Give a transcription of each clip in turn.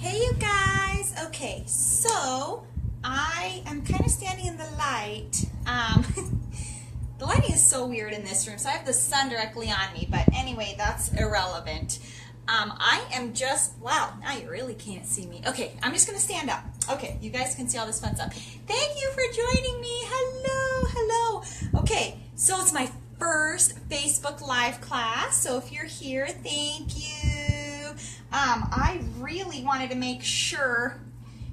Hey you guys! Okay, so I am kind of standing in the light. The lighting is so weird in this room, so I have the sun directly on me, but anyway, that's irrelevant. I am just, wow, now you really can't see me. Okay, I'm just going to stand up. Okay, you guys can see all this fun stuff. Thank you for joining me. Hello. Okay, so it's my first Facebook Live class, so if you're here, thank you. I really wanted to make sure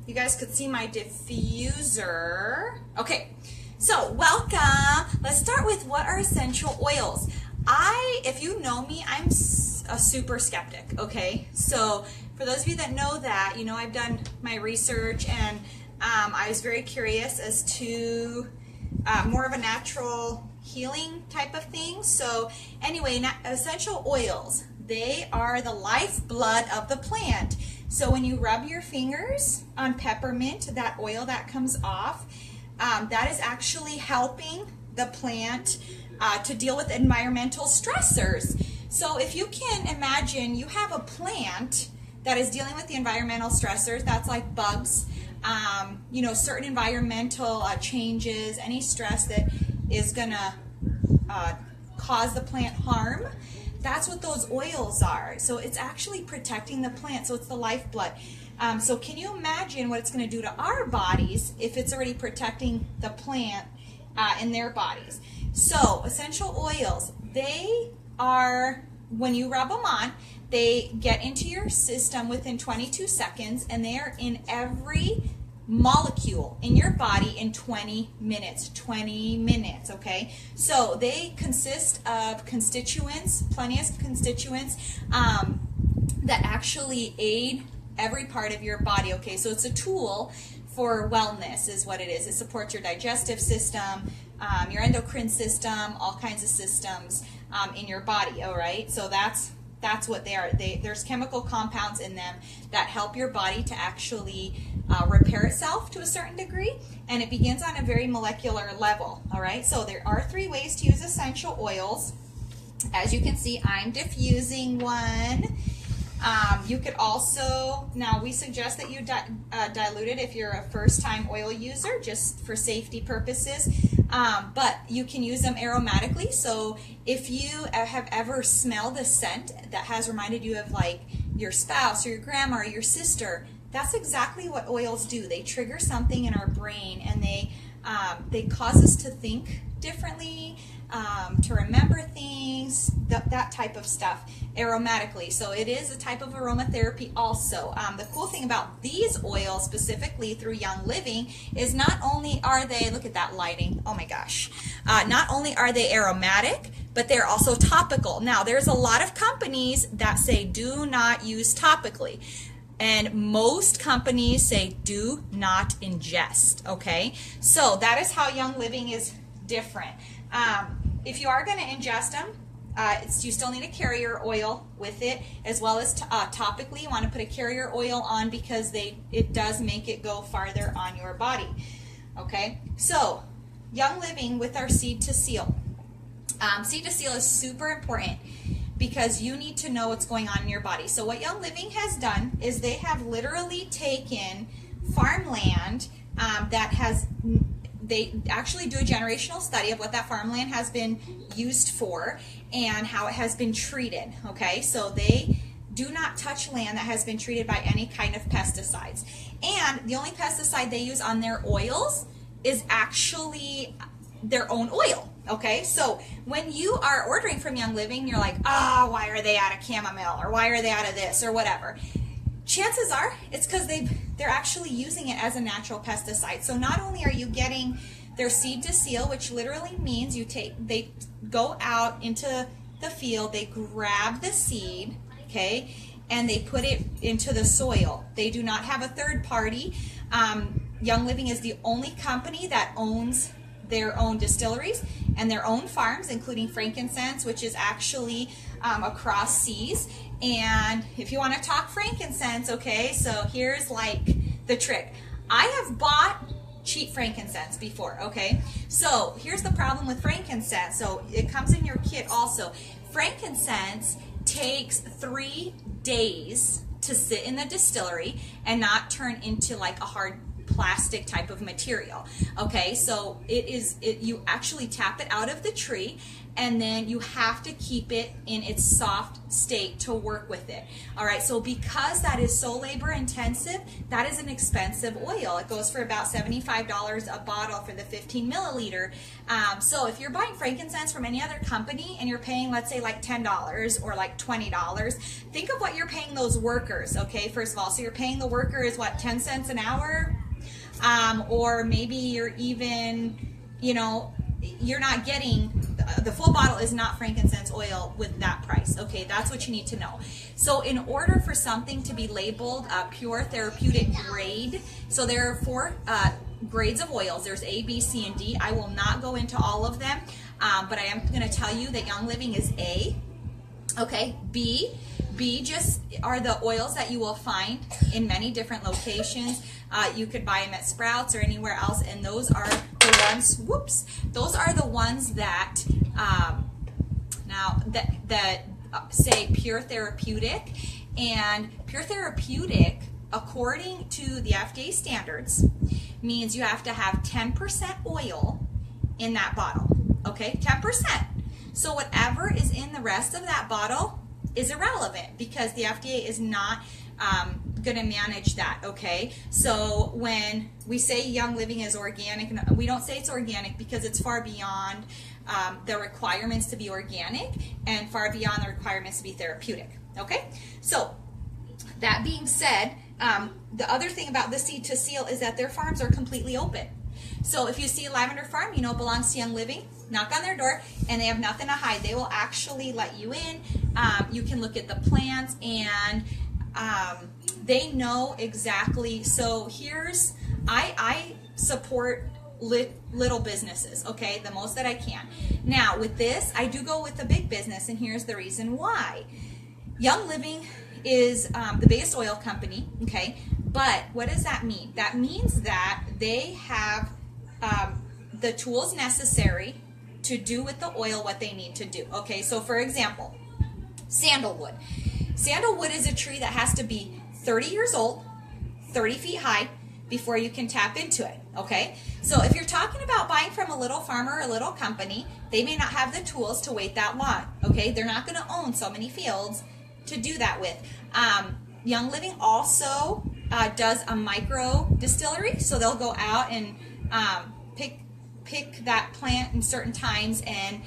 you guys could see my diffuser. Okay, so welcome. Let's start with what are essential oils. If you know me, I'm a super skeptic, okay? So for those of you that know that, you know I've done my research and I was very curious as to more of a natural healing type of thing. So anyway, essential oils, they are the lifeblood of the plant. So when you rub your fingers on peppermint, that oil that comes off, that is actually helping the plant to deal with environmental stressors. So if you can imagine you have a plant that is dealing with the environmental stressors, that's like bugs, you know, certain environmental changes, any stress that is gonna cause the plant harm, that's what those oils are. So it's actually protecting the plant, so it's the lifeblood. So can you imagine what it's going to do to our bodies if it's already protecting the plant in their bodies? So essential oils, they are, when you rub them on, they get into your system within 22 seconds, and they are in every molecule in your body in 20 minutes, okay? So they consist of constituents, plenty of constituents that actually aid every part of your body, okay? So it's a tool for wellness is what it is. It supports your digestive system, your endocrine system, all kinds of systems in your body, all right? So that's what they are. There's chemical compounds in them that help your body to actually repair itself to a certain degree, and it begins on a very molecular level, all right? So there are 3 ways to use essential oils. As you can see, I'm diffusing one. You could also, now we suggest that you dilute it if you're a first-time oil user, just for safety purposes, but you can use them aromatically. So if you have ever smelled a scent that has reminded you of like your spouse or your grandma or your sister, that's exactly what oils do. They trigger something in our brain, and they cause us to think differently, to remember things, that type of stuff, aromatically. So it is a type of aromatherapy also. The cool thing about these oils, specifically through Young Living, is not only are they, look at that lighting, oh my gosh, not only are they aromatic, but they're also topical. Now, there's a lot of companies that say do not use topically. And most companies say do not ingest, okay? So that is how Young Living is different. If you are going to ingest them, you still need a carrier oil with it, as well as topically. You want to put a carrier oil on because it does make it go farther on your body, okay? So Young Living with our Seed to Seal. Seed to Seal is super important because you need to know what's going on in your body. So what Young Living has done is they have literally taken farmland they actually do a generational study of what that farmland has been used for and how it has been treated, okay? So they do not touch land that has been treated by any kind of pesticides. And the only pesticide they use on their oils is actually their own oil, okay? So when you are ordering from Young Living, you're like, why are they out of chamomile, or why are they out of this, or whatever. Chances are it's because they're actually using it as a natural pesticide. So not only are you getting their Seed to Seal, which literally means they go out into the field, they grab the seed, okay, and they put it into the soil. They do not have a third party. Young Living is the only company that owns their own distilleries and their own farms, including frankincense, which is actually across seas. And if you want to talk frankincense, okay, so here's like the trick. I have bought cheap frankincense before, okay? So here's the problem with frankincense. So it comes in your kit also. Frankincense takes 3 days to to sit in the distillery and not turn into like a hard plastic type of material. Okay, so you actually tap it out of the tree, and then you have to keep it in its soft state to work with it. All right, so because that is so labor intensive, that is an expensive oil. It goes for about $75 a bottle for the 15 milliliter. So if you're buying frankincense from any other company and you're paying, let's say, like $10 or like $20, think of what you're paying those workers. Okay, first of all, so you're paying the worker is what, 10 cents an hour? Or maybe you're even, you're not getting, the full bottle is not frankincense oil with that price. Okay, that's what you need to know. So in order for something to be labeled pure therapeutic grade, so there are 4 grades of oils. There's A, B, C, and D. I will not go into all of them, but I am going to tell you that Young Living is A. Okay, B just are the oils that you will find in many different locations. You could buy them at Sprouts or anywhere else, and those are the ones, those are the ones that, that say Pure Therapeutic. And Pure Therapeutic, according to the FDA standards, means you have to have 10% oil in that bottle. Okay, 10%. So whatever is in the rest of that bottle is irrelevant, because the FDA is not going to manage that. Okay, so when we say Young Living is organic, we don't say it's organic because it's far beyond the requirements to be organic and far beyond the requirements to be therapeutic. Okay, so that being said, the other thing about the Seed to Seal is that their farms are completely open. So if you see a lavender farm, it belongs to Young Living, knock on their door, and they have nothing to hide. They will actually let you in. You can look at the plants, and they know exactly. So here's, I support little businesses, okay, the most that I can. Now with this, I do go with the big business, and here's the reason why. Young Living is the biggest oil company, okay, but what does that mean? That means that they have the tools necessary to do with the oil what they need to do. Okay, so for example, sandalwood. Sandalwood is a tree that has to be 30 years old, 30 feet high, before you can tap into it. Okay, so if you're talking about buying from a little farmer or a little company, they may not have the tools to wait that long. Okay, they're not going to own so many fields to do that with. Young Living also does a micro distillery, so they'll go out and pick that plant in certain times and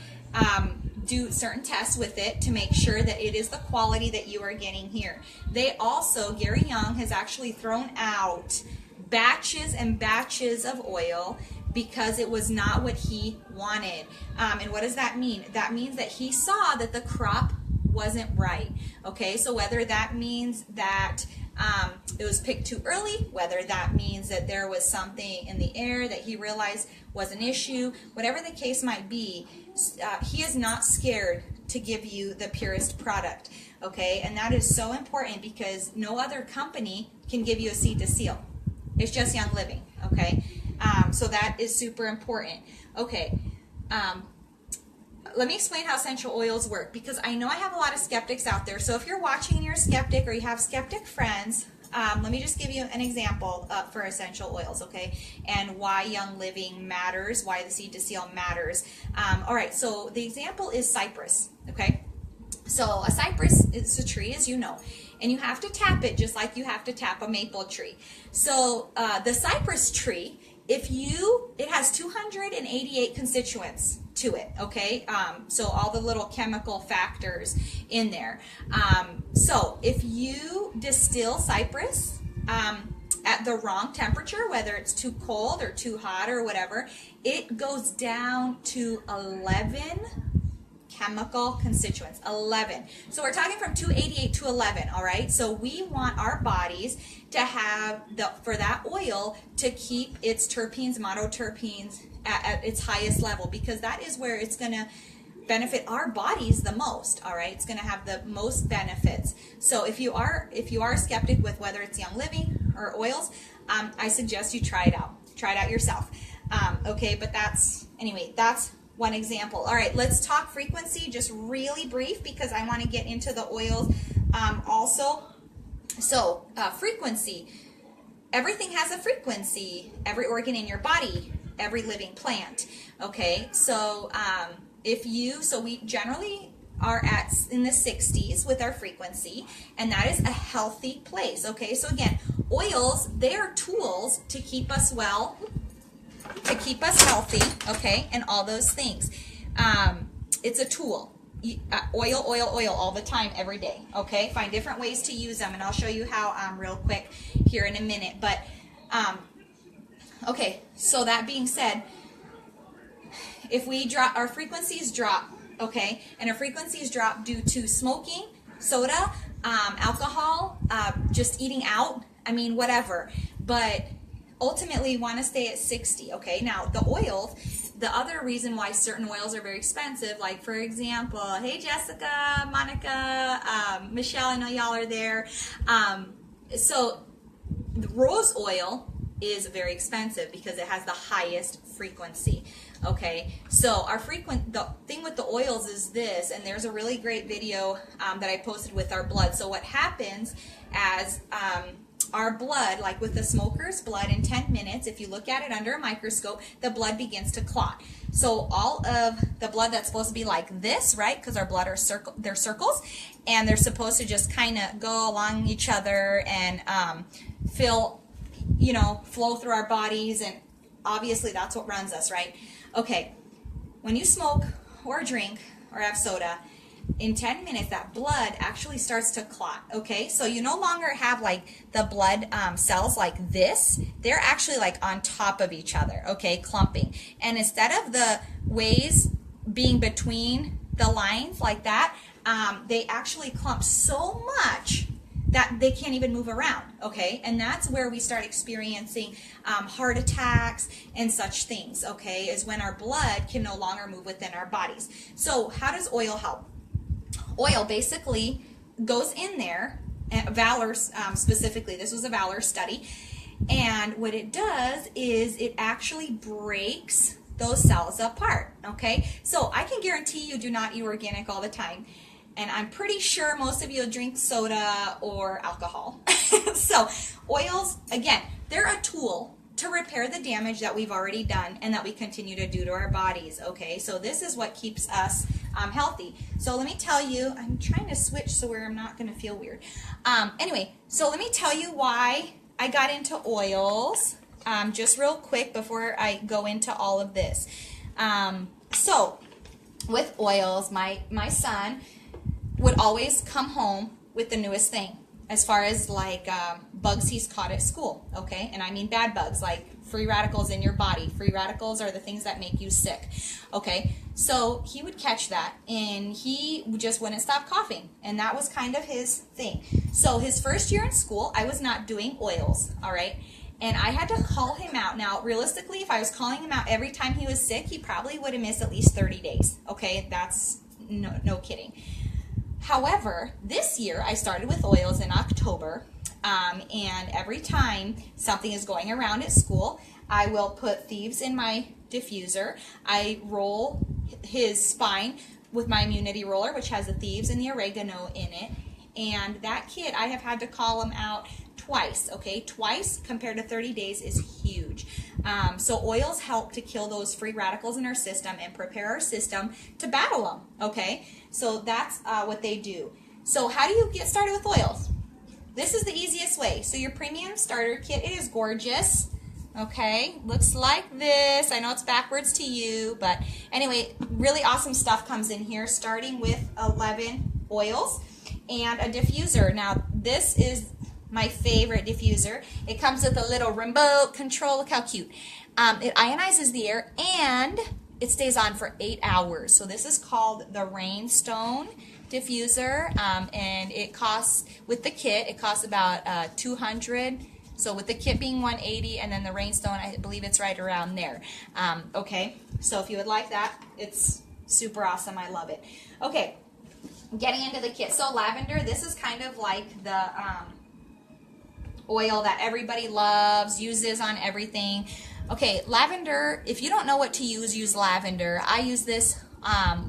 do certain tests with it to make sure that it is the quality that you are getting here. They also, Gary Young has actually thrown out batches and batches of oil because it was not what he wanted. And what does that mean? That means that he saw that the crop wasn't right. Okay, so whether that means that it was picked too early, whether that means that there was something in the air that he realized was an issue, whatever the case might be, he is not scared to give you the purest product. Okay, and that is so important because no other company can give you a Seed to Seal. It's just Young Living. Okay, so that is super important. Okay, let me explain how essential oils work, because I know I have a lot of skeptics out there. So if you're watching and you're a skeptic, or you have skeptic friends, let me just give you an example for essential oils, okay, and why Young Living matters, why the Seed to Seal matters. All right, so the example is cypress, okay? So a cypress is a tree, as you know, and you have to tap it just like you have to tap a maple tree. So the cypress tree, it has 288 constituents to it, okay? So all the little chemical factors in there. So if you distill cypress at the wrong temperature, whether it's too cold or too hot or whatever, it goes down to 11 chemical constituents, 11. So we're talking from 288 to 11, all right? So we want our bodies to have, for that oil to keep its terpenes, monoterpenes at its highest level, because that is where it's going to benefit our bodies the most, all right? It's going to have the most benefits. So if you are a skeptic with whether it's Young Living or oils, I suggest you try it out. Try it out yourself. Okay, but that's one example. All right, let's talk frequency, just really brief, because I want to get into the oils also. So frequency, everything has a frequency, every organ in your body, every living plant. Okay, so we generally are in the 60s with our frequency, and that is a healthy place. Okay, so again, oils, they are tools to keep us well, to keep us healthy, okay, and all those things. It's a tool. Oil all the time, every day, okay? Find different ways to use them, and I'll show you how real quick here in a minute. But, okay, so that being said, if we drop, our frequencies drop, okay, and our frequencies drop due to smoking, soda, alcohol, just eating out, I mean, whatever, but ultimately you want to stay at 60, okay? Now, the oils, the other reason why certain oils are very expensive, like for example, hey Jessica, Monica, Michelle, I know y'all are there. So the rose oil is very expensive because it has the highest frequency. Okay, so the thing with the oils is this, and there's a really great video that I posted with our blood. So what happens as our blood, like with the smoker's blood, in 10 minutes, if you look at it under a microscope, the blood begins to clot. So all of the blood that's supposed to be like this, right, because our blood are they're circles, and they're supposed to just kind of go along each other and flow through our bodies, and obviously that's what runs us, right? Okay, when you smoke or drink or have soda, in 10 minutes that blood actually starts to clot, okay? So you no longer have like the blood cells like this. They're actually like on top of each other, okay, clumping. And instead of the ways being between the lines like that, they actually clump so much that they can't even move around, okay? And that's where we start experiencing heart attacks and such things, okay, is when our blood can no longer move within our bodies. So how does oil help? Oil basically goes in there, Valor specifically, this was a Valor study, and what it does is it actually breaks those cells apart, okay? So I can guarantee you do not eat organic all the time. And I'm pretty sure most of you drink soda or alcohol. So oils, again, they're a tool to repair the damage that we've already done and that we continue to do to our bodies, okay? So this is what keeps us healthy. So let me tell you, I'm trying to switch so where I'm not going to feel weird. Anyway, so let me tell you why I got into oils just real quick before I go into all of this. So with oils, my son would always come home with the newest thing as far as like bugs he's caught at school, okay? And I mean bad bugs, like free radicals in your body. Free radicals are the things that make you sick, okay? So he would catch that, and he just wouldn't stop coughing, and that was kind of his thing. So his first year in school, I was not doing oils, all right? And I had to call him out. Now, realistically, if I was calling him out every time he was sick, he probably would have missed at least 30 days, okay? That's no kidding. However, this year I started with oils in October, and every time something is going around at school, I will put thieves in my diffuser. I roll his spine with my immunity roller, which has the thieves and the oregano in it. And that kid, I have had to call him out twice, okay? Twice compared to 30 days is huge. So oils help to kill those free radicals in our system and prepare our system to battle them, okay? So that's what they do. So how do you get started with oils? This is the easiest way. So your premium starter kit, it is gorgeous, okay? Looks like this. I know it's backwards to you, but anyway, really awesome stuff comes in here, starting with 11 oils and a diffuser. Now, this is my favorite diffuser. It comes with a little remote control. Look how cute. It ionizes the air, and it stays on for 8 hours. So this is called the Rainstone diffuser, and it costs, with the kit, it costs about $200. So with the kit being $180, and then the Rainstone, I believe it's right around there. Okay, so if you would like that, it's super awesome. I love it. Okay, getting into the kit. So lavender, this is kind of like the oil that everybody loves, uses on everything. Okay, lavender, if you don't know what to use lavender. I use this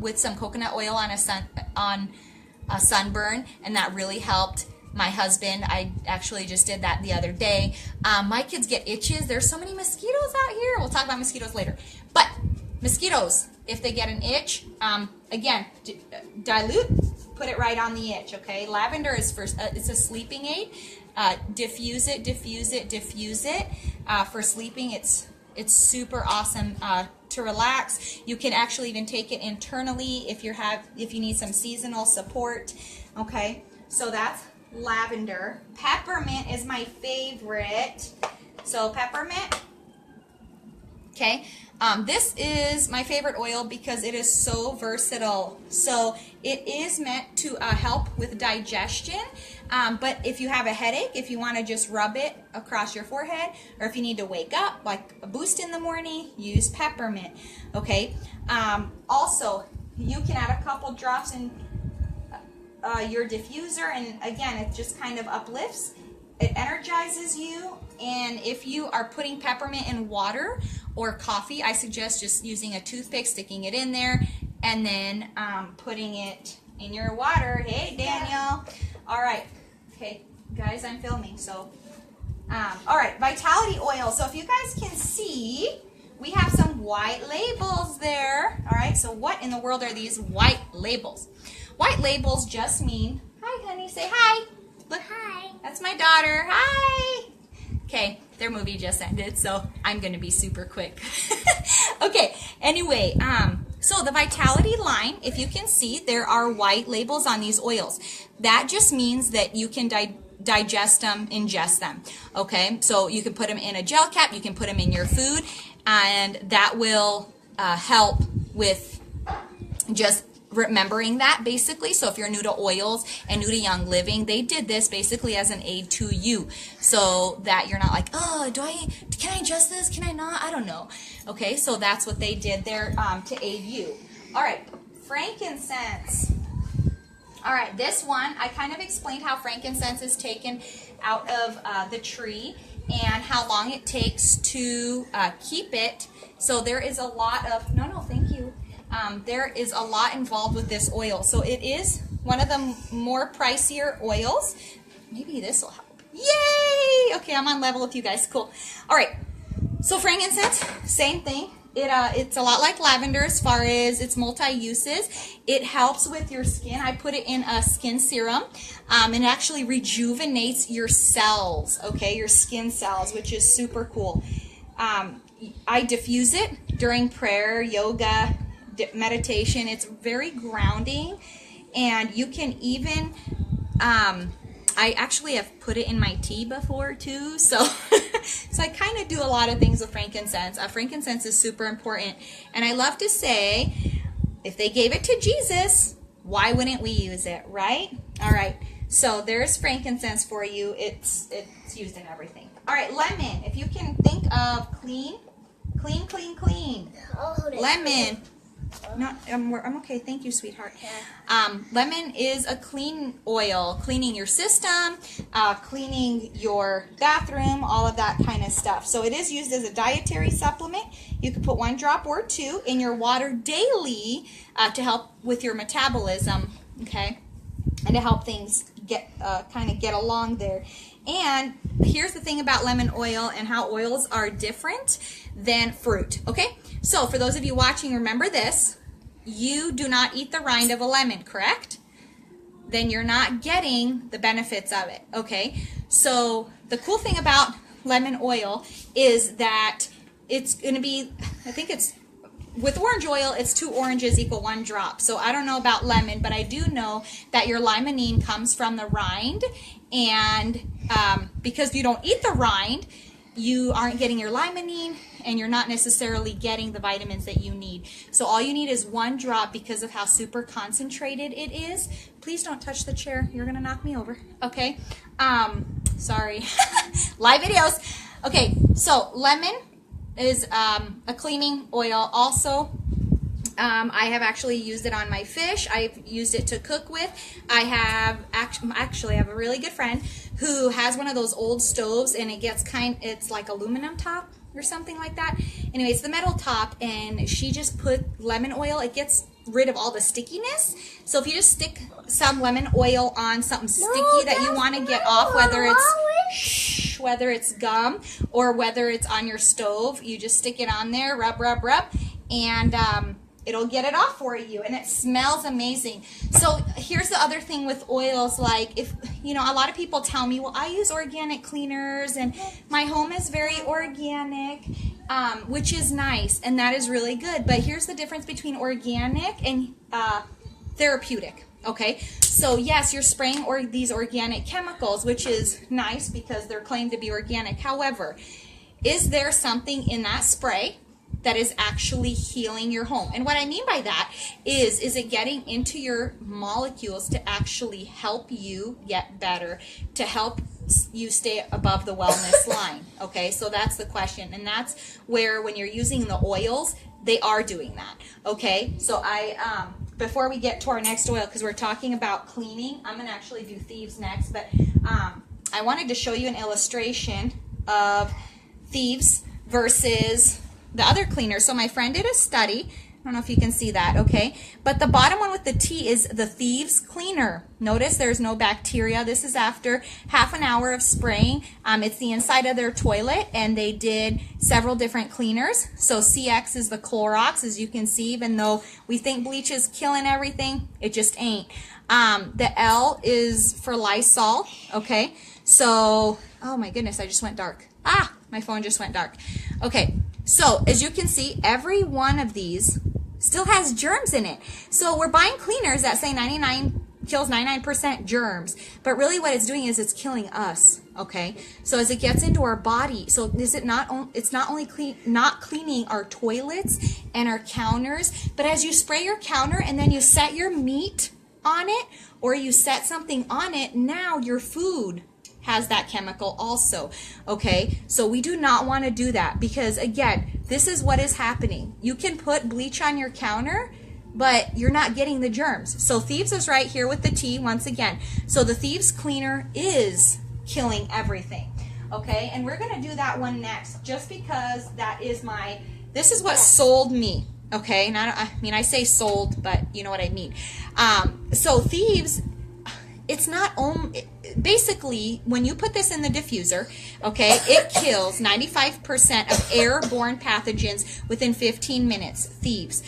with some coconut oil on a sunburn, and that really helped My husband, I actually just did that the other day. My kids get itches. There's so many mosquitoes out here. We'll talk about mosquitoes later. But mosquitoes, if they get an itch, again, dilute, put it right on the itch, okay? Lavender is first, it's a sleeping aid. Diffuse it, diffuse it, diffuse it. For sleeping, it's super awesome to relax. You can actually even take it internally if you need some seasonal support, okay? So that's lavender. Peppermint is my favorite. So peppermint, okay? This is my favorite oil because it is so versatile. So it is meant to help with digestion, but if you have a headache, if you want to just rub it across your forehead, or if you need to wake up, like a boost in the morning, use peppermint, okay? Also, you can add a couple drops in your diffuser, and again, it just kind of uplifts. It energizes you, and if you are putting peppermint in water or coffee, I suggest just using a toothpick, sticking it in there, and then putting it in your water. Hey, Daniel. All right. Okay, guys, I'm filming, so. All right, Vitality Oil. So if you guys can see, we have some white labels there. All right, so what in the world are these white labels? White labels just mean, hi, honey, say hi. Look, hi. That's my daughter. Hi. Okay, their movie just ended, so I'm going to be super quick. Okay, anyway, so the Vitality line, if you can see, there are white labels on these oils. That just means that you can digest them, ingest them, okay? So you can put them in a gel cap, you can put them in your food, and that will help with just remembering that, basically. So if you're new to oils and new to Young Living, they did this basically as an aid to you, so that you're not like, oh, can I adjust this? Can I not? I don't know. Okay, so that's what they did there to aid you. All right, frankincense. All right, this one, I kind of explained how frankincense is taken out of the tree and how long it takes to keep it. So there is a lot of, no, thank you. There is a lot involved with this oil. So it is one of the more pricier oils. Maybe this will help. Yay! Okay, I'm on level with you guys. Cool. All right. So frankincense, same thing. It's a lot like lavender as far as its multi-uses. It helps with your skin. I put it in a skin serum. It actually rejuvenates your cells, okay, your skin cells, which is super cool. I diffuse it during prayer, yoga, meditation. It's very grounding, and you can even I actually have put it in my tea before too, so so I kind of do a lot of things with frankincense. Frankincense is super important, and I love to say, if they gave it to Jesus, why wouldn't we use it, right? All right, so there's frankincense for you. It's used in everything. All right, lemon. If you can think of clean. Lemon. No, I'm okay. Thank you, sweetheart. Lemon is a clean oil, cleaning your system, cleaning your bathroom, all of that kind of stuff. So it is used as a dietary supplement. You can put 1 drop or 2 in your water daily to help with your metabolism, okay, and to help things kind of get along there. And here's the thing about lemon oil and how oils are different than fruit, okay? So for those of you watching, remember this. You do not eat the rind of a lemon, correct? Then you're not getting the benefits of it, okay? So the cool thing about lemon oil is that it's going to be, I think it's, with orange oil, it's 2 oranges equal 1 drop. So I don't know about lemon, but I do know that your limonene comes from the rind, and because you don't eat the rind, you aren't getting your limonene, and you're not necessarily getting the vitamins that you need. So all you need is 1 drop because of how super concentrated it is. Please don't touch the chair. You're going to knock me over. Okay? Sorry. Live videos. Okay, so lemon is a cleaning oil also. I have actually used it on my fish. I've used it to cook with. I have actually I have a really good friend who has one of those old stoves, and it's like aluminum top or something like that. Anyway, it's the metal top, and she just put lemon oil. It gets rid of all the stickiness. So if you just stick some lemon oil on something sticky that you want to get off, whether it's gum or whether it's on your stove, you just stick it on there, rub, and it'll get it off for you, and it smells amazing. So here's the other thing with oils, like if, you know, a lot of people tell me, well, I use organic cleaners and my home is very organic, which is nice, and that is really good. But here's the difference between organic and therapeutic. Okay, so yes, you're spraying these organic chemicals, which is nice because they're claimed to be organic. However, is there something in that spray that is actually healing your home? And what I mean by that is it getting into your molecules to actually help you get better, to help you stay above the wellness line? Okay, so that's the question. And that's where, when you're using the oils, they are doing that. Okay, so before we get to our next oil, because we're talking about cleaning, I'm going to actually do Thieves next, but I wanted to show you an illustration of Thieves versus the other cleaner. So my friend did a study. I don't know if you can see that, okay? But the bottom one with the T is the Thieves cleaner. Notice there's no bacteria. This is after half an hour of spraying. It's the inside of their toilet, and they did several different cleaners. So CX is the Clorox, as you can see, even though we think bleach is killing everything, it just ain't. The L is for Lysol, okay? So, oh my goodness, I just went dark. My phone just went dark. Okay, so as you can see, every one of these still has germs in it. So we're buying cleaners that say kills 99% germs, but really what it's doing is it's killing us. Okay, so as it gets into our body, so it's not only not cleaning our toilets and our counters, but as you spray your counter and then you set your meat on it, or you set something on it, now your food has that chemical also. Okay, so we do not want to do that, because again, this is what is happening. You can put bleach on your counter, but you're not getting the germs. So Thieves is right here with the T once again. So the Thieves cleaner is killing everything. Okay, and we're going to do that one next, just because that is this is what sold me. Okay, and I mean, I say sold, but you know what I mean. So Thieves, it's not only, basically, when you put this in the diffuser, okay, it kills 95% of airborne pathogens within 15 minutes, Thieves.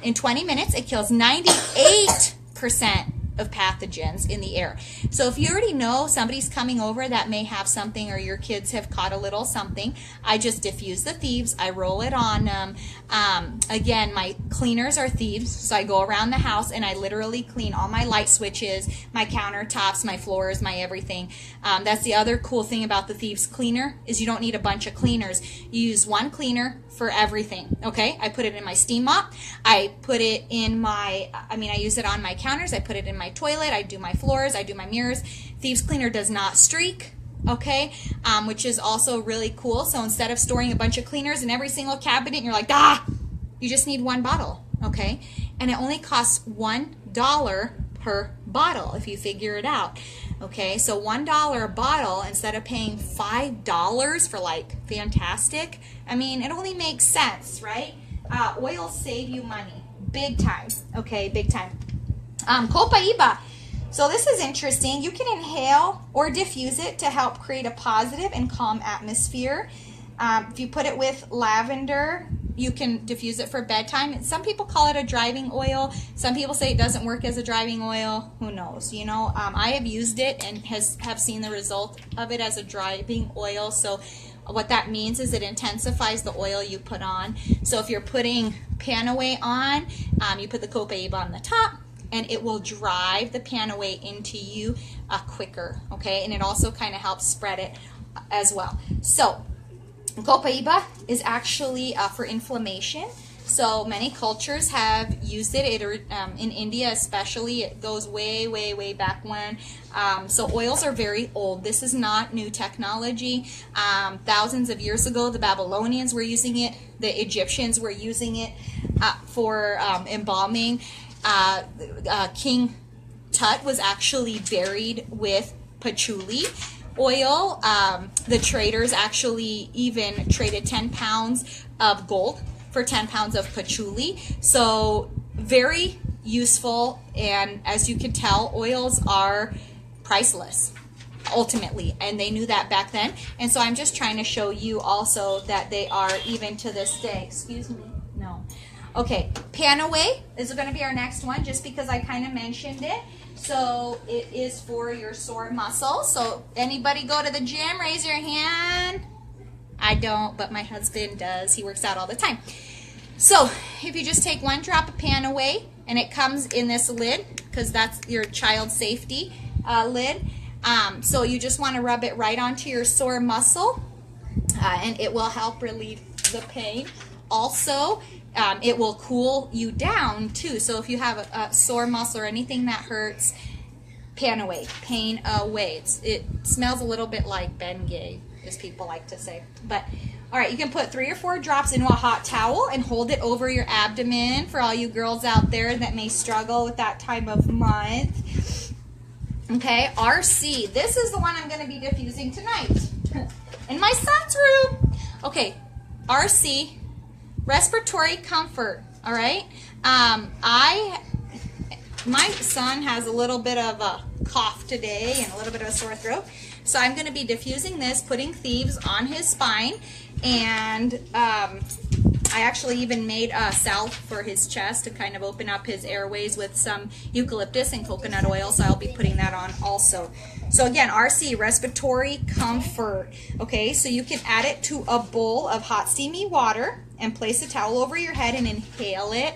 In 20 minutes, it kills 98% of pathogens in the air. So if you already know somebody's coming over that may have something, or your kids have caught a little something, I just diffuse the Thieves, I roll it on them. Again, my cleaners are Thieves, so I go around the house and I literally clean all my light switches, my countertops, my floors, my everything. That's the other cool thing about the Thieves cleaner, is you don't need a bunch of cleaners. You use one cleaner for everything. Okay, I put it in my steam mop, I put it in I use it on my counters, I put it in my toilet, I do my floors, I do my mirrors. Thieves cleaner does not streak, okay, which is also really cool. So instead of storing a bunch of cleaners in every single cabinet, and you're like, you just need one bottle, okay, and it only costs $1 per bottle if you figure it out. Okay, so $1 a bottle instead of paying $5 for like fantastic. I mean, it only makes sense, right? Oils save you money, big time. Okay, big time. Copaiba. So this is interesting. You can inhale or diffuse it to help create a positive and calm atmosphere. If you put it with lavender, you can diffuse it for bedtime. Some people call it a driving oil. Some people say it doesn't work as a driving oil. Who knows? You know, I have used it and have seen the result of it as a driving oil. So what that means is it intensifies the oil you put on. So if you're putting Panaway on, you put the Copaiba on the top, and it will drive the Panaway into you quicker. Okay, and it also kind of helps spread it as well. So Copaiba is actually for inflammation. So many cultures have used it. In India especially, it goes way, way, way back when. So oils are very old. This is not new technology. Thousands of years ago, the Babylonians were using it. The Egyptians were using it for embalming. King Tut was actually buried with patchouli oil. The traders actually even traded 10 pounds of gold for 10 pounds of patchouli. So very useful, and as you can tell, oils are priceless ultimately, and they knew that back then. And so I'm just trying to show you also that they are even to this day. Excuse me. No. Okay, Panaway is going to be our next one, just because I kind of mentioned it. So it is for your sore muscles. So anybody go to the gym? Raise your hand. I don't, but my husband does. He works out all the time. So if you just take 1 drop of Panaway, and it comes in this lid, because that's your child safety lid. So you just want to rub it right onto your sore muscle, and it will help relieve the pain. Also, it will cool you down too. So if you have a sore muscle or anything that hurts, Panaway, pain away. It smells a little bit like Bengay, as people like to say. But all right, you can put 3 or 4 drops into a hot towel and hold it over your abdomen for all you girls out there that may struggle with that time of month. Okay, RC. This is the one I'm going to be diffusing tonight in my son's room. Okay, RC, respiratory comfort. All right. My son has a little bit of a cough today and a little bit of a sore throat. So I'm going to be diffusing this, putting Thieves on his spine, and I actually even made a salve for his chest to kind of open up his airways with some eucalyptus and coconut oil, so I'll be putting that on also. So again, RC, respiratory comfort. Okay, so you can add it to a bowl of hot steamy water and place a towel over your head and inhale it.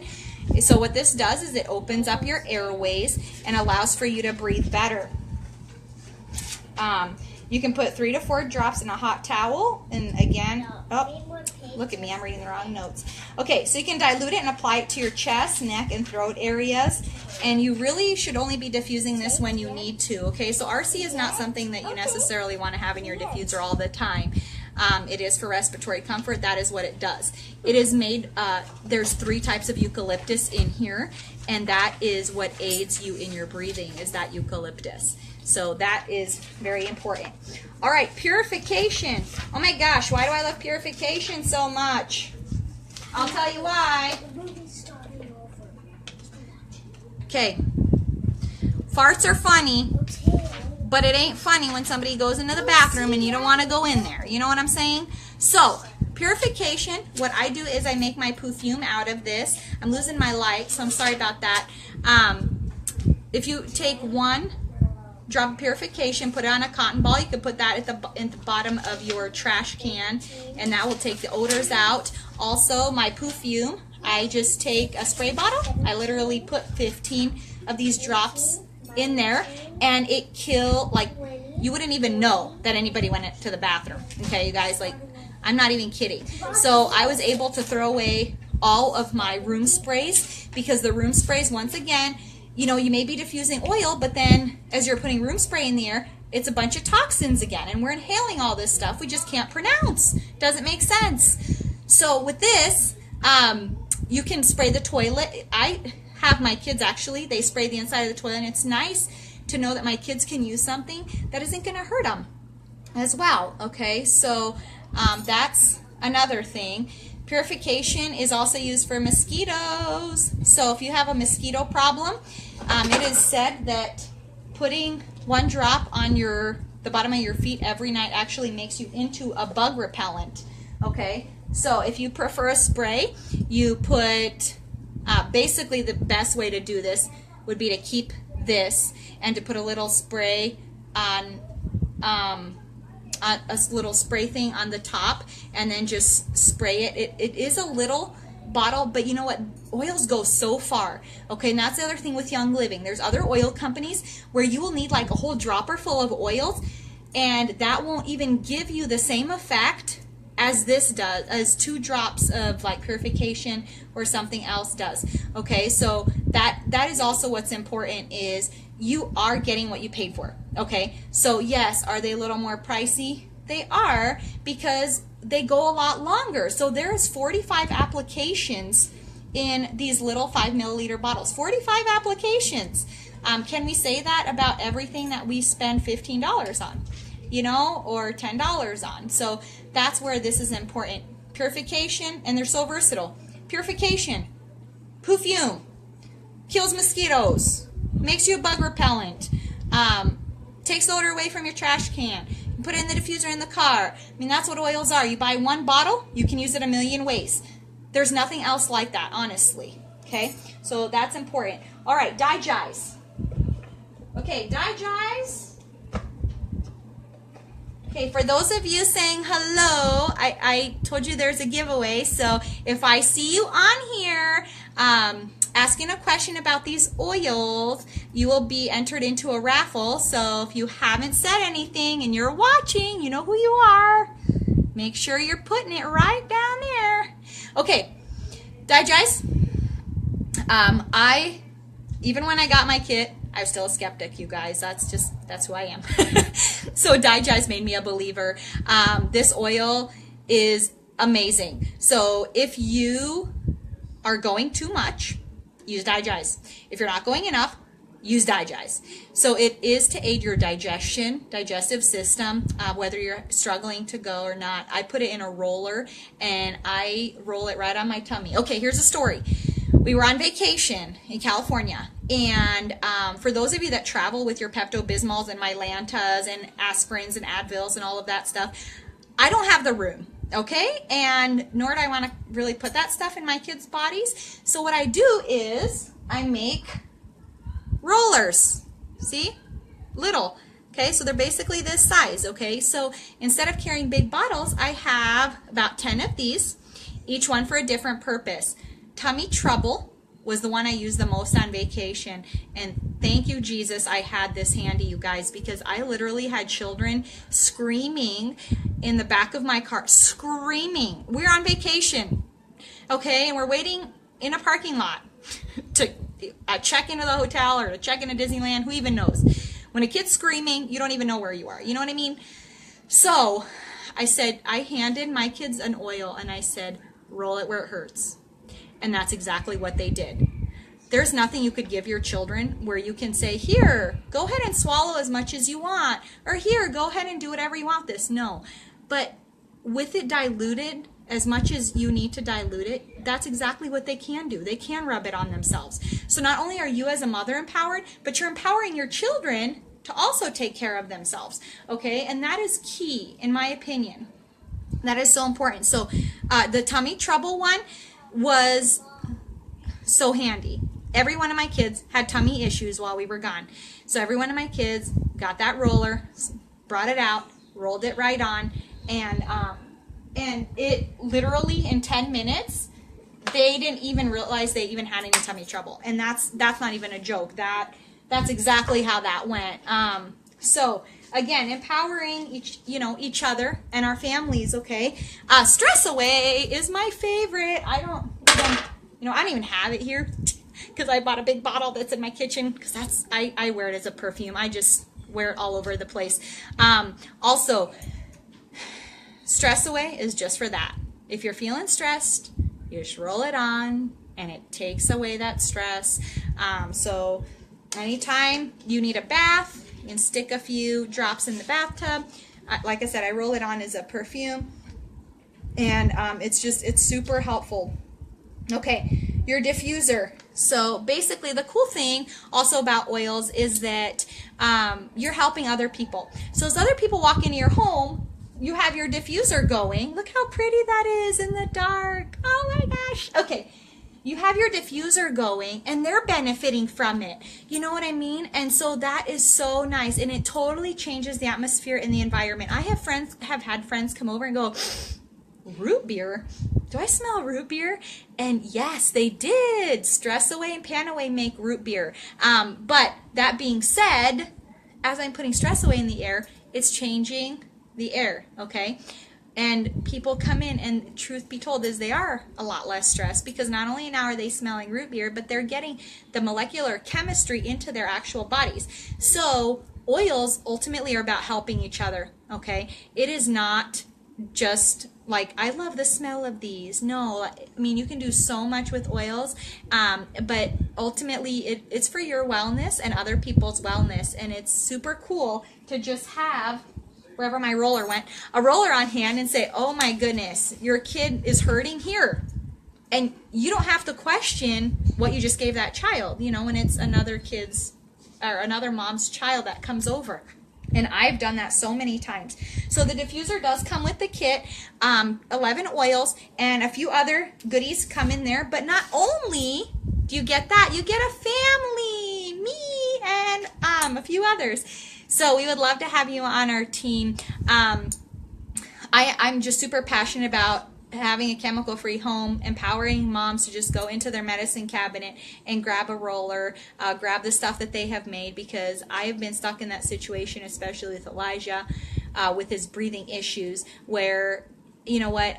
So what this does is it opens up your airways and allows for you to breathe better. You can put 3 to 4 drops in a hot towel, and again, oh, look at me, I'm reading the wrong notes. Okay, so you can dilute it and apply it to your chest, neck, and throat areas, and you really should only be diffusing this when you need to, okay? So RC is not something that you necessarily want to have in your diffuser all the time. It is for respiratory comfort. That is what it does. It is made, there's 3 types of eucalyptus in here, and that is what aids you in your breathing, is that eucalyptus. So that is very important. All right, purification. Oh my gosh, why do I love purification so much? I'll tell you why. Okay. Farts are funny, but it ain't funny when somebody goes into the bathroom and you don't want to go in there. You know what I'm saying? So, purification, what I do is I make my perfume out of this. I'm losing my light, so I'm sorry about that. If you take 1 drop of purification, put it on a cotton ball. You can put that at the bottom of your trash can, and that will take the odors out. Also, my perfume, I just take a spray bottle. I literally put 15 of these drops in there, and it kill, like, you wouldn't even know that anybody went to the bathroom. Okay, you guys, like, I'm not even kidding. So I was able to throw away all of my room sprays, because the room sprays, once again, you know, you may be diffusing oil, but then as you're putting room spray in the air, it's a bunch of toxins again, and we're inhaling all this stuff we just can't pronounce. Doesn't make sense. So with this, you can spray the toilet. I have my kids, actually, they spray the inside of the toilet, and it's nice to know that my kids can use something that isn't going to hurt them as well. Okay, so that's another thing. Purification is also used for mosquitoes. So if you have a mosquito problem, it is said that putting 1 drop on the bottom of your feet every night actually makes you into a bug repellent. Okay, so if you prefer a spray, you put, basically the best way to do this would be to keep this and to put a little spray on, a little spray thing on the top, and then just spray it. It is a little bottle, but you know what? Oils go so far. Okay, and that's the other thing with Young Living. There's other oil companies where you will need like a whole dropper full of oils, and that won't even give you the same effect as this does, as 2 drops of like purification or something else does. Okay, so that is also what's important, is you are getting what you paid for. Okay, so yes, are they a little more pricey? They are, because they go a lot longer. So there's 45 applications in these little 5 milliliter bottles. 45 applications. Can we say that about everything that we spend $15 on? You know, or $10 on. So that's where this is important. Purification, and they're so versatile. Purification, perfume, kills mosquitoes, makes you a bug repellent, takes the odor away from your trash can. You put it in the diffuser in the car. I mean, that's what oils are. You buy one bottle, you can use it a million ways. There's nothing else like that, honestly. Okay, so that's important. All right, digize. Okay, digize. Okay, for those of you saying hello, I told you there's a giveaway. So if I see you on here asking a question about these oils, you will be entered into a raffle. So if you haven't said anything and you're watching, you know who you are. Make sure you're putting it right down there. Okay, digize. Even when I got my kit, I was still a skeptic, you guys. That's who I am. So digize made me a believer. This oil is amazing. So if you are going too much, use digize. If you're not going enough, use digize. So it is to aid your digestive system, whether you're struggling to go or not. I put it in a roller and I roll it right on my tummy. Okay, here's a story. We were on vacation in California, and for those of you that travel with your Pepto-Bismols and Mylantas and aspirins and Advils and all of that stuff, I don't have the room, okay? And nor do I want to really put that stuff in my kids' bodies. So what I do is I make rollers, see? Little, okay? So they're basically this size, okay? So instead of carrying big bottles, I have about 10 of these, each one for a different purpose. Tummy Trouble was the one I used the most on vacation, and thank you, Jesus, I had this handy, you guys, because I literally had children screaming in the back of my car, screaming. We're on vacation, okay, and we're waiting in a parking lot to check into the hotel or to check into Disneyland, who even knows? When a kid's screaming, you don't even know where you are, you know what I mean? So I handed my kids an oil, and I said, roll it where it hurts. And that's exactly what they did. There's nothing you could give your children where you can say, here, go ahead and swallow as much as you want, or here, go ahead and do whatever you want this. No. But with it diluted as much as you need to dilute it, that's exactly what they can do. They can rub it on themselves. So not only are you as a mother empowered, but you're empowering your children to also take care of themselves. Okay? And that is key, in my opinion. That is so important. So the Tummy Trouble one was so handy. Every one of my kids had tummy issues while we were gone. So every one of my kids got that roller, brought it out, rolled it right on, and it literally in 10 minutes, they didn't even realize they even had any tummy trouble. And that's not even a joke. That's exactly how that went. So again, empowering each other and our families. Okay, Stress Away is my favorite. I don't even have it here because I bought a big bottle that's in my kitchen because I wear it as a perfume. I just wear it all over the place. Also, Stress Away is just for that. If you're feeling stressed, you just roll it on and it takes away that stress. So anytime you need a bath, you can stick a few drops in the bathtub. Like I said, I roll it on as a perfume, and it's super helpful. Okay, your diffuser. So basically the cool thing also about oils is that you're helping other people. So as other people walk into your home, you have your diffuser going. Look how pretty that is in the dark. Oh my gosh. Okay. You have your diffuser going and they're benefiting from it. You know what I mean? And so that is so nice, and it totally changes the atmosphere in the environment. I have had friends come over and go, root beer? Do I smell root beer? And yes, they did. Stress Away and Pan Away make root beer. But that being said, as I'm putting Stress Away in the air, it's changing the air, okay? And people come in, and truth be told is they are a lot less stressed, because not only now are they smelling root beer, but they're getting the molecular chemistry into their actual bodies. So oils ultimately are about helping each other, okay? It is not just like, I love the smell of these. No, I mean, you can do so much with oils, but ultimately it's for your wellness and other people's wellness, and it's super cool to just have, wherever my roller went, a roller on hand and say, oh my goodness, your kid is hurting here. And you don't have to question what you just gave that child, you know, when it's another kid's or another mom's child that comes over. And I've done that so many times. So the diffuser does come with the kit, 11 oils, and a few other goodies come in there. But not only do you get that, you get a family, me, and a few others. So we would love to have you on our team. I'm just super passionate about having a chemical-free home, empowering moms to just go into their medicine cabinet and grab a roller, grab the stuff that they have made, because I have been stuck in that situation, especially with Elijah, with his breathing issues, where, you know what,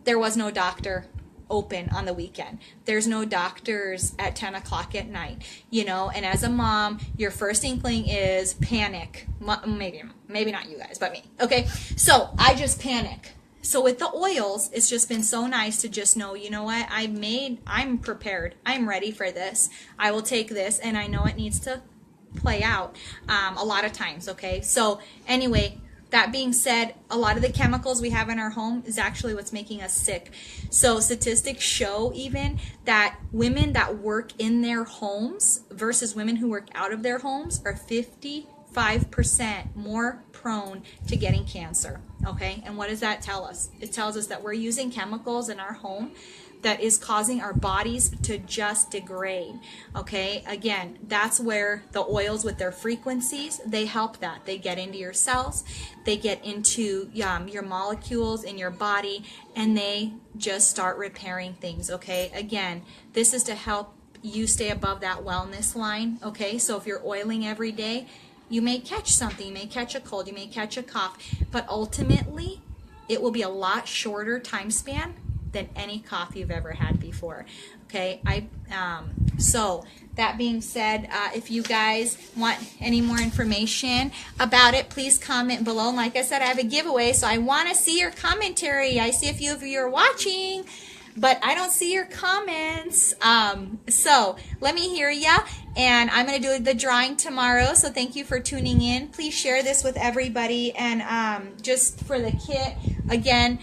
there was no doctor open on the weekend. There's no doctors at 10 o'clock at night, you know, and as a mom, your first inkling is panic. Maybe not you guys, but me. Okay, so I just panic. So with the oils, it's just been so nice to just know, you know what, I'm prepared. I'm ready for this. I will take this, and I know it needs to play out a lot of times, okay? So anyway, that being said, a lot of the chemicals we have in our home is actually what's making us sick. So statistics show even that women that work in their homes versus women who work out of their homes are 55% more prone to getting cancer, okay? And what does that tell us? It tells us that we're using chemicals in our home that is causing our bodies to just degrade, okay? Again, that's where the oils with their frequencies, they help that. They get into your cells, they get into your molecules in your body, and they just start repairing things, okay? Again, this is to help you stay above that wellness line, okay? So if you're oiling every day, you may catch something, you may catch a cold, you may catch a cough, but ultimately, it will be a lot shorter time span than any cough you've ever had before. Okay, so that being said, if you guys want any more information about it, please comment below. And like I said, I have a giveaway, so I want to see your commentary. I see a few of you are watching, but I don't see your comments. So let me hear ya, and I'm going to do the drawing tomorrow. So thank you for tuning in. Please share this with everybody, and just for the kit, again,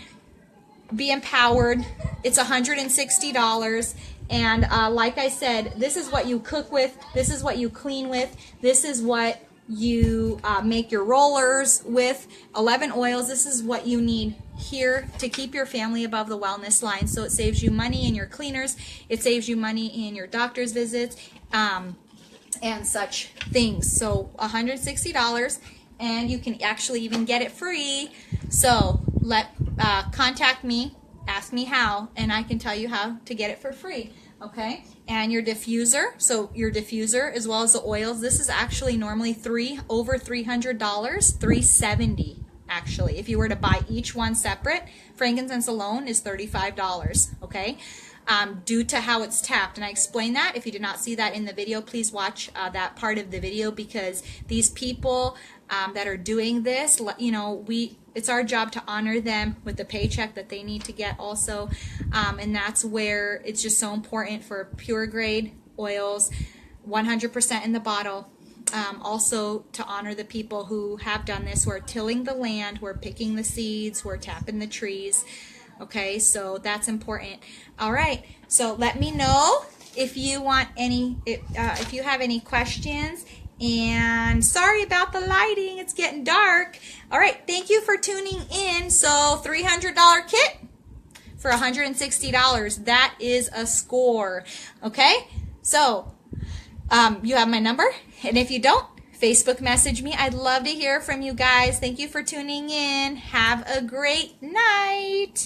be empowered. It's $160, and like I said, this is what you cook with, this is what you clean with, this is what you make your rollers with. 11 oils, this is what you need here to keep your family above the wellness line. So it saves you money in your cleaners, it saves you money in your doctor's visits, and such things. So $160, and you can actually even get it free. So contact me, ask me how, and I can tell you how to get it for free, okay? And your diffuser, so your diffuser as well as the oils, this is actually normally over $300, $370 actually. If you were to buy each one separate, frankincense alone is $35, okay? Due to how it's tapped, and I explained that. If you did not see that in the video, please watch that part of the video, because these people that are doing this, you know, it's our job to honor them with the paycheck that they need to get also, and that's where it's just so important for pure grade oils, 100% in the bottle. Also to honor the people who have done this, who are tilling the land, who are picking the seeds, who are tapping the trees. Okay, so that's important. All right, so let me know if you want any, if you have any questions. And sorry about the lighting, it's getting dark. All right, thank you for tuning in. So $300 kit for $160. That is a score. Okay, so you have my number, and if you don't, Facebook message me. I'd love to hear from you guys. Thank you for tuning in. Have a great night.